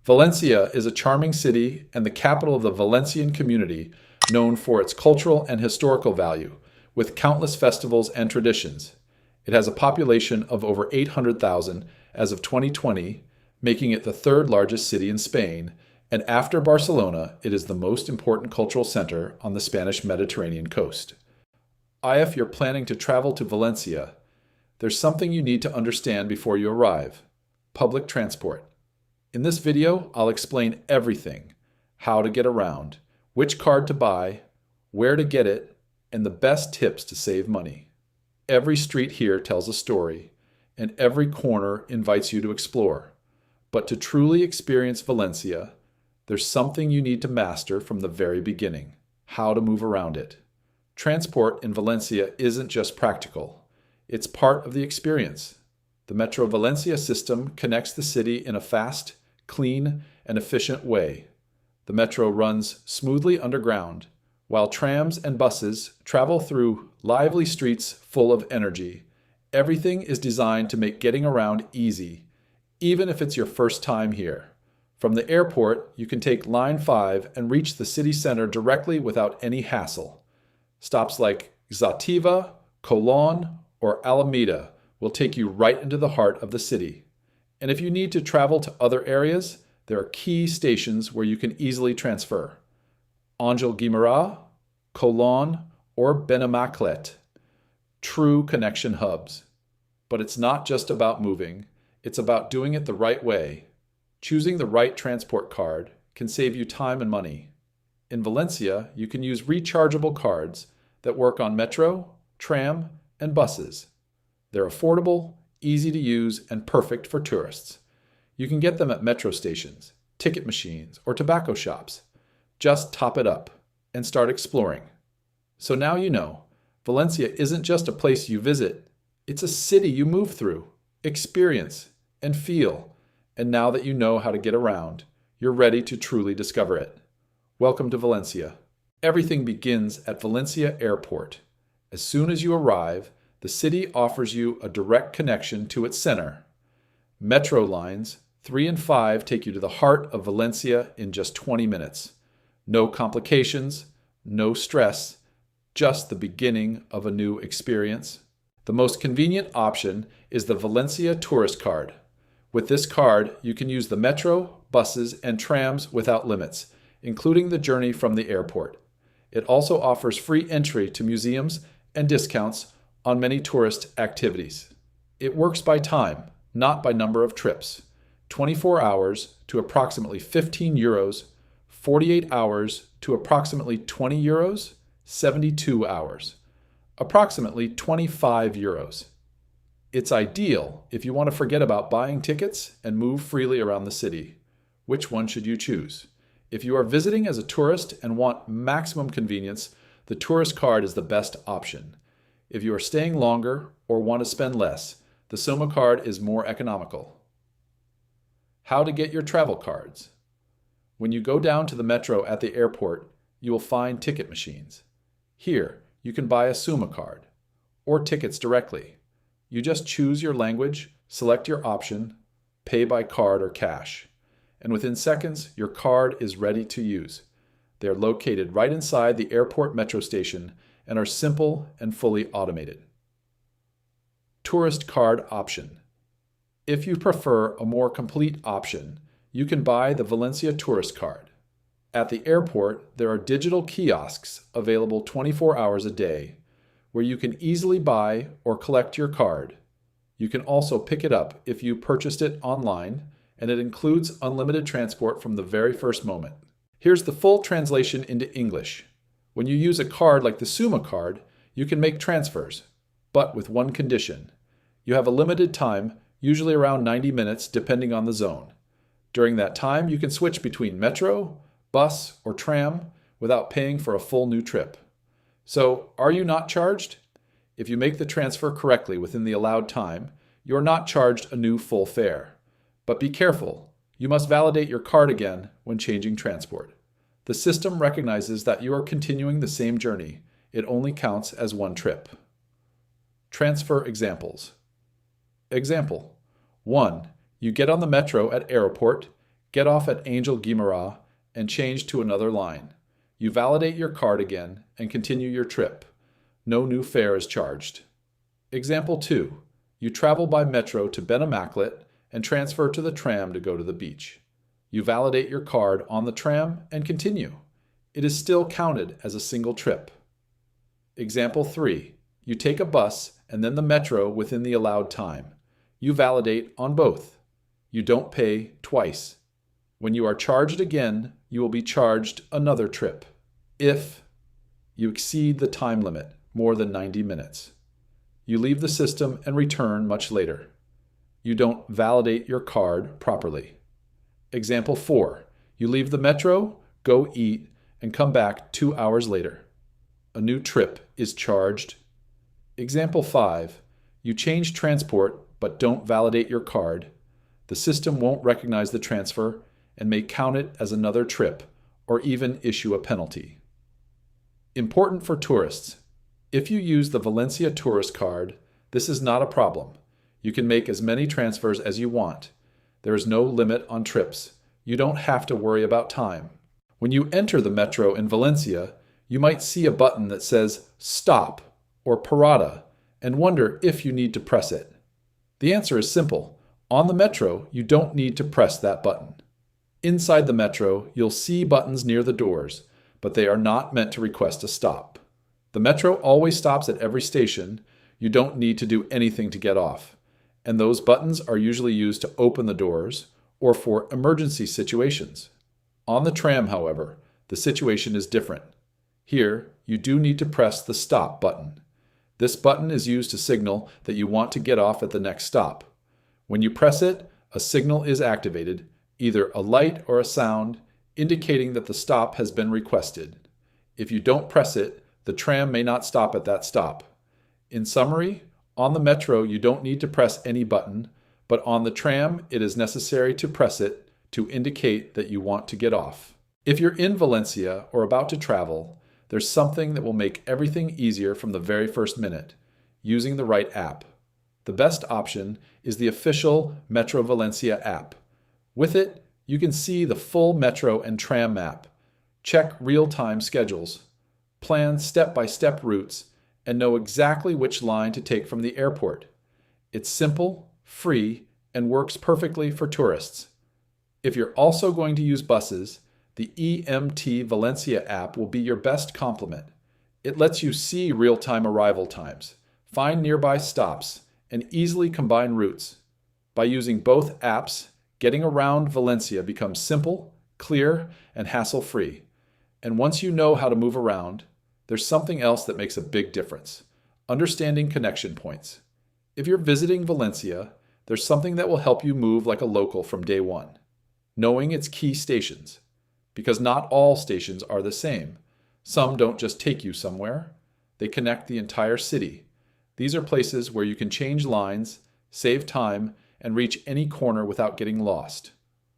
Valencia is a charming city and the capital of the Valencian community, known for its cultural and historical value, with countless festivals and traditions. It has a population of over 800,000 as of 2020, making it the third largest city in Spain, and after Barcelona, it is the most important cultural center on the Spanish Mediterranean coast. If you're planning to travel to Valencia, there's something you need to understand before you arrive: public transport. In this video, I'll explain everything: how to get around, which card to buy, where to get it, and the best tips to save money. Every street here tells a story, and every corner invites you to explore. But to truly experience Valencia, there's something you need to master from the very beginning: how to move around it. Transport in Valencia isn't just practical, it's part of the experience. The Metro Valencia system connects the city in a fast, clean, and efficient way. The metro runs smoothly underground, while trams and buses travel through lively streets full of energy. Everything is designed to make getting around easy, even if it's your first time here. From the airport, you can take Line 5 and reach the city center directly without any hassle. Stops like Xativa, Colón, or Alameda will take you right into the heart of the city. And if you need to travel to other areas, there are key stations where you can easily transfer: Ángel Guimarães, Colón, or Benimaclet. True connection hubs. But it's not just about moving, it's about doing it the right way. Choosing the right transport card can save you time and money. In Valencia, you can use rechargeable cards that work on metro, tram, and buses. They're affordable, easy to use, and perfect for tourists. You can get them at metro stations, ticket machines, or tobacco shops. Just top it up and start exploring. So now you know, Valencia isn't just a place you visit, it's a city you move through, experience, and feel. And now that you know how to get around, you're ready to truly discover it. Welcome to Valencia. Everything begins at Valencia Airport. As soon as you arrive, the city offers you a direct connection to its center. Metro lines 3 and 5 take you to the heart of Valencia in just 20 minutes. No complications, no stress, just the beginning of a new experience. The most convenient option is the Valencia Tourist Card. With this card, you can use the metro, buses, and trams without limits, including the journey from the airport. It also offers free entry to museums and discounts on many tourist activities. It works by time, not by number of trips. 24 hours to approximately 15 euros, 48 hours to approximately 20 euros, 72 hours, approximately 25 euros. It's ideal if you want to forget about buying tickets and move freely around the city. Which one should you choose? If you are visiting as a tourist and want maximum convenience, the tourist card is the best option. If you are staying longer or want to spend less, the Soma card is more economical. How to get your travel cards. When you go down to the metro at the airport, you will find ticket machines. Here, you can buy a Soma card or tickets directly. You just choose your language, select your option, pay by card or cash, and within seconds, your card is ready to use. They are located right inside the airport metro station and are simple and fully automated. Tourist card option. If you prefer a more complete option, you can buy the Valencia Tourist Card. At the airport, there are digital kiosks available 24 hours a day, where you can easily buy or collect your card. You can also pick it up if you purchased it online, and it includes unlimited transport from the very first moment. Here's the full translation into English. When you use a card like the Suma card, you can make transfers, but with one condition. You have a limited time, usually around 90 minutes depending on the zone. During that time, you can switch between metro, bus, or tram without paying for a full new trip. So, are you not charged? If you make the transfer correctly within the allowed time, you are not charged a new full fare. But be careful, you must validate your card again when changing transport. The system recognizes that you are continuing the same journey. It only counts as one trip. Transfer examples. Example: 1. You get on the metro at airport, get off at Angel Guimarães and change to another line. You validate your card again and continue your trip. No new fare is charged. Example 2. You travel by metro to Benimaclet and transfer to the tram to go to the beach. You validate your card on the tram and continue. It is still counted as a single trip. Example 3. You take a bus and then the metro within the allowed time. You validate on both. You don't pay twice. When you are charged again, you will be charged another trip if you exceed the time limit, more than 90 minutes. You leave the system and return much later. You don't validate your card properly. Example 4. You leave the metro, go eat, and come back 2 hours later. A new trip is charged. Example 5. You change transport but don't validate your card. The system won't recognize the transfer and may count it as another trip or even issue a penalty. Important for tourists. If you use the Valencia tourist card, this is not a problem. You can make as many transfers as you want. There is no limit on trips. You don't have to worry about time. When you enter the metro in Valencia, you might see a button that says Stop or Parada and wonder if you need to press it. The answer is simple. On the metro, you don't need to press that button. Inside the metro, you'll see buttons near the doors, but they are not meant to request a stop. The metro always stops at every station. You don't need to do anything to get off. And those buttons are usually used to open the doors or for emergency situations. On the tram, however, the situation is different. Here, you do need to press the stop button. This button is used to signal that you want to get off at the next stop. When you press it, a signal is activated, either a light or a sound, indicating that the stop has been requested. If you don't press it, the tram may not stop at that stop. In summary, on the metro you don't need to press any button, but on the tram it is necessary to press it to indicate that you want to get off. If you're in Valencia or about to travel, there's something that will make everything easier from the very first minute: using the right app. The best option is the official Metro Valencia app. With it, you can see the full metro and tram map, check real-time schedules, plan step-by-step routes, and know exactly which line to take from the airport. It's simple, free, and works perfectly for tourists. If you're also going to use buses, the EMT Valencia app will be your best complement. It lets you see real-time arrival times, find nearby stops, and easily combine routes. By using both apps, getting around Valencia becomes simple, clear, and hassle-free. And once you know how to move around, there's something else that makes a big difference: understanding connection points. If you're visiting Valencia, there's something that will help you move like a local from day one: knowing its key stations. Because not all stations are the same. Some don't just take you somewhere. They connect the entire city. These are places where you can change lines, save time, and reach any corner without getting lost.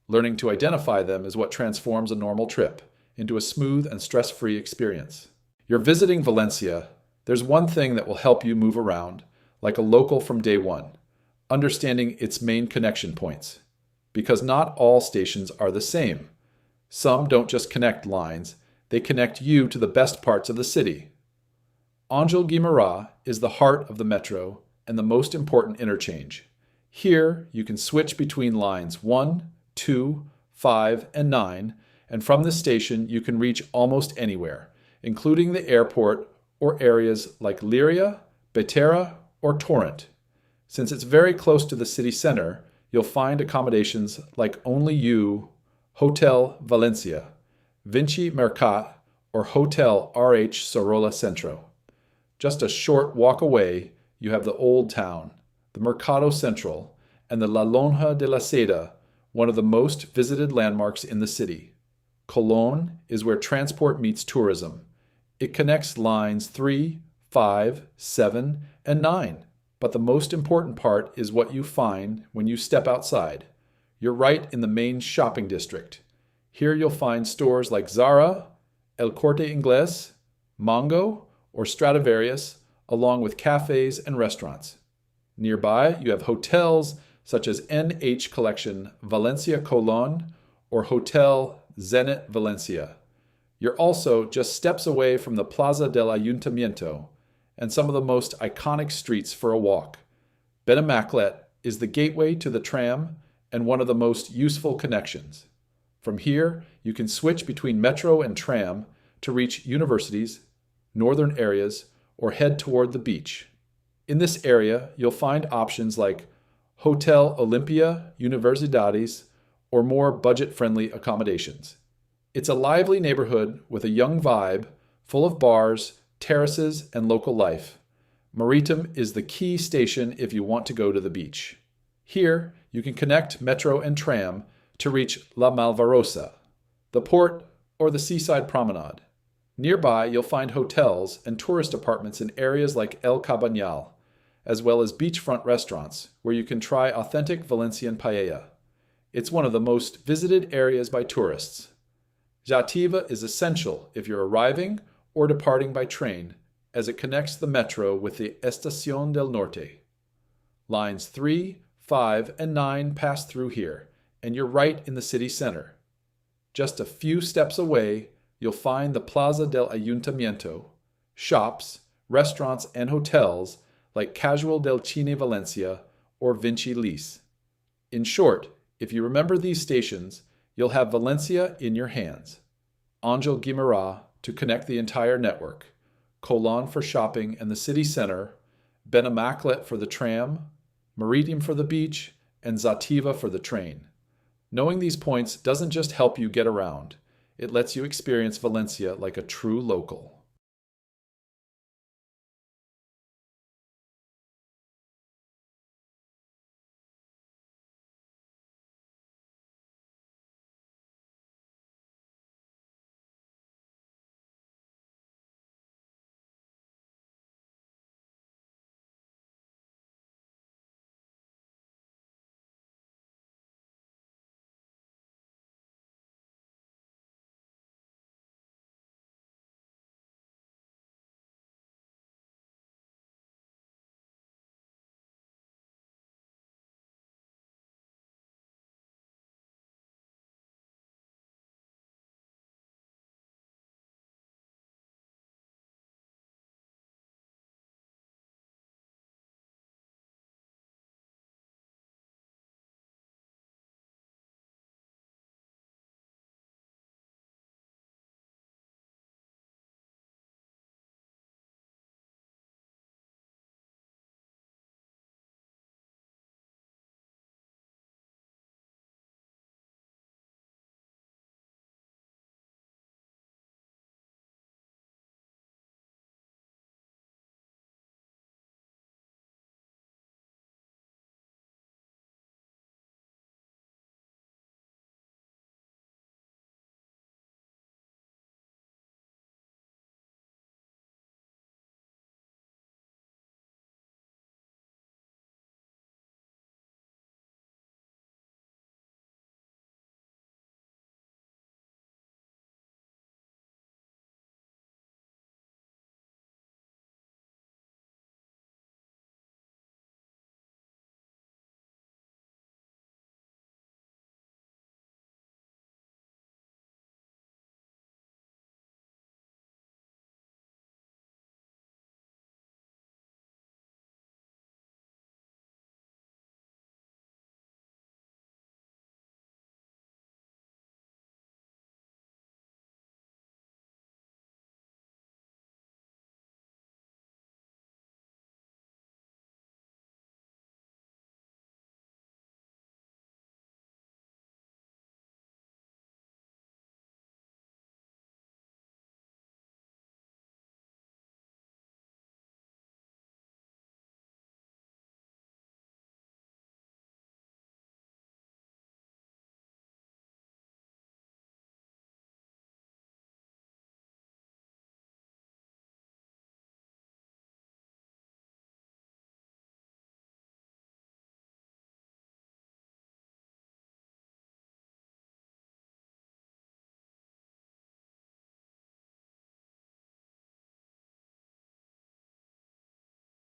Learning to identify them is what transforms a normal trip into a smooth and stress-free experience. You're visiting Valencia. There's one thing that will help you move around like a local from day one: understanding its main connection points. Because not all stations are the same. Some don't just connect lines, they connect you to the best parts of the city. Angel Guimarães is the heart of the metro and the most important interchange. Here, you can switch between lines 1, 2, 5, and 9, and from this station you can reach almost anywhere, including the airport or areas like Liria, Betera, or Torrent. Since it's very close to the city center, you'll find accommodations like Only You, Hotel Valencia, Vinci Mercat, or Hotel RH Sorolla Centro. Just a short walk away, you have the Old Town, the Mercado Central, and the La Lonja de la Seda, one of the most visited landmarks in the city. Colón is where transport meets tourism. It connects lines 3, 5, 7, and 9. But the most important part is what you find when you step outside. You're right in the main shopping district. Here you'll find stores like Zara, El Corte Inglés, Mango, or Stradivarius, along with cafes and restaurants. Nearby, you have hotels such as NH Collection Valencia Colón or Hotel Zenit Valencia. You're also just steps away from the Plaza del Ayuntamiento and some of the most iconic streets for a walk. Benimaclet is the gateway to the tram and one of the most useful connections. From here, you can switch between metro and tram to reach universities, northern areas, or head toward the beach. In this area, you'll find options like Hotel Olympia Universidades or more budget-friendly accommodations. It's a lively neighborhood with a young vibe, full of bars, terraces, and local life. Maritim is the key station if you want to go to the beach. Here, you can connect metro and tram to reach La Malvarosa, the port, or the seaside promenade. Nearby, you'll find hotels and tourist apartments in areas like El Cabañal, as well as beachfront restaurants where you can try authentic Valencian paella. It's one of the most visited areas by tourists. Xàtiva is essential if you're arriving or departing by train, as it connects the metro with the Estación del Norte. Lines 3, 5, and 9 pass through here, and you're right in the city center. Just a few steps away, you'll find the Plaza del Ayuntamiento, shops, restaurants, and hotels like Casual del Cine Valencia or Vinci Lis. In short, if you remember these stations, you'll have Valencia in your hands. Àngel Guimarà to connect the entire network, Colón for shopping and the city center, Benimaclet for the tram, Maritim for the beach, and Xàtiva for the train. Knowing these points doesn't just help you get around, it lets you experience Valencia like a true local.